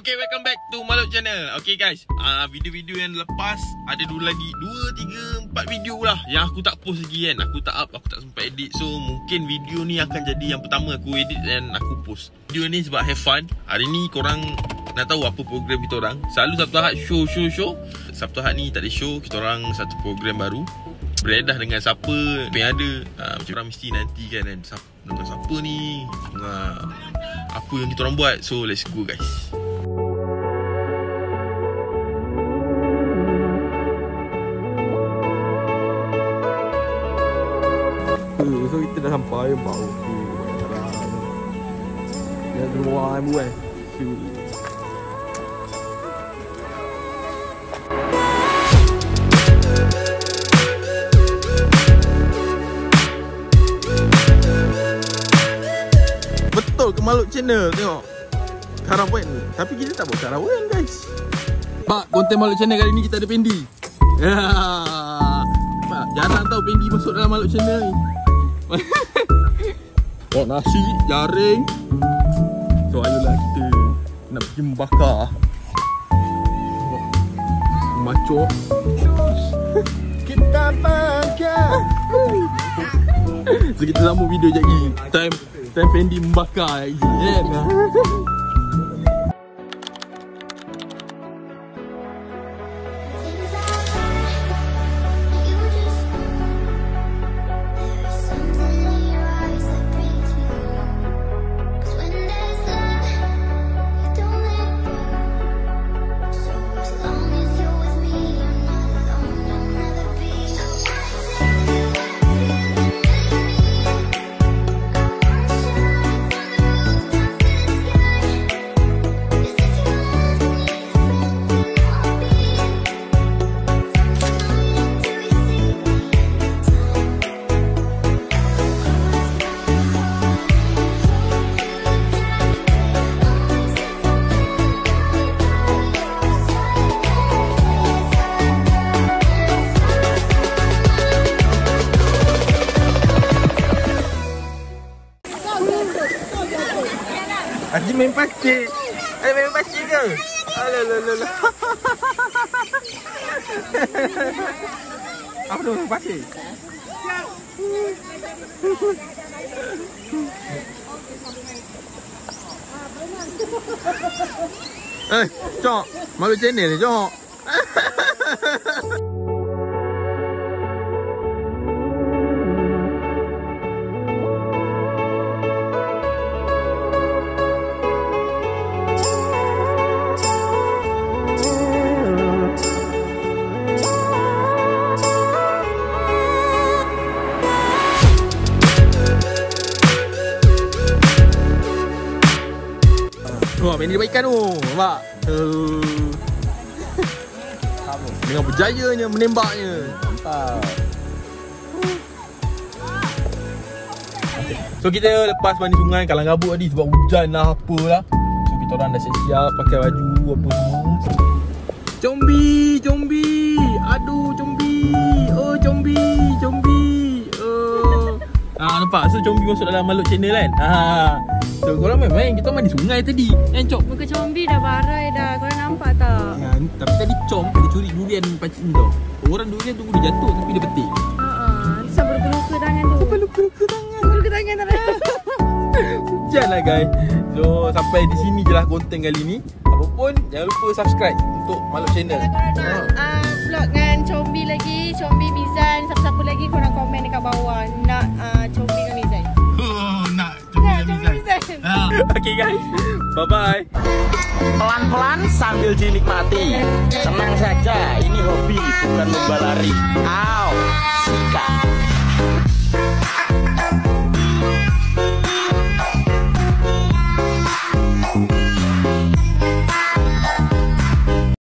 Okay, welcome back to Maluk Channel. Okay guys, video-video yang lepas ada lagi 2, 3, 4 video lah yang aku tak post lagi kan. Aku tak up, aku tak sempat edit. So mungkin video ni akan jadi yang pertama aku edit dan aku post. Video ni sebab have fun. Hari ni korang nak tahu apa program kita orang. Selalu Sabtu Ahad show. Sabtu Ahad ni tak ada show. Kita orang satu program baru. Beredah dengan siapa yang ada. Macam orang mesti nanti kan dengan siapa ni, dengan apa yang kita orang buat. So let's go guys. So kita dah sampai bau. Ya luar buat. Betul ke Maluk Channel tengok. Karawan. Tapi kita tak buat karawan guys. Pak, konten Maluk Channel kali ni kita ada Pendi. Ya. Pak, jarang tau Pendi masuk dalam Maluk Channel ni. Oh, nasi, jaring. So ayolah kita nak pergi membakar. Macok. Kita bakar. So kita sambung video sekejap lagi. Time Fendi membakar lagi kan. Haji main pasir. Main pasir ke? Alah. Apa tu main pasir? Cok, Maluk Channel ni, Cok. Wah, Pendi dia ikan tu. Nampak? Dengan berjayanya menembaknya. Mantap. So kita lepas mandi sungai kalang kabut tadi sebab hujan lah apalah. So kita orang dah siap-siap pakai baju apa semua. Combi. Aduh combi. Oh combi. Nampak? So combi masuk dalam Maluk Channel kan? So korang main-main, kita mandi sungai tadi. Cok. Muka combi dah barai dah, korang nampak tak? Tapi tadi dia curi durian pakcik ni tau. Orang durian tu dia jatuh tapi dia petik. Sampai luka-luka tangan tu. Luka tangan tak ada. Hujan lah guys. So sampai di sini je lah konten kali ni. Apapun jangan lupa subscribe untuk Maluk Channel. Kalau korang nak vlog dengan combi lagi, combi Mizan, siapa-siapa lagi korang komen dekat bawah nak combi dengan Mizan. Nak combi dengan Mizan. Okay guys, bye-bye. Pelan-pelan sambil dinikmati. Tenang saja, ini hobi bukan lomba lari. Sikat.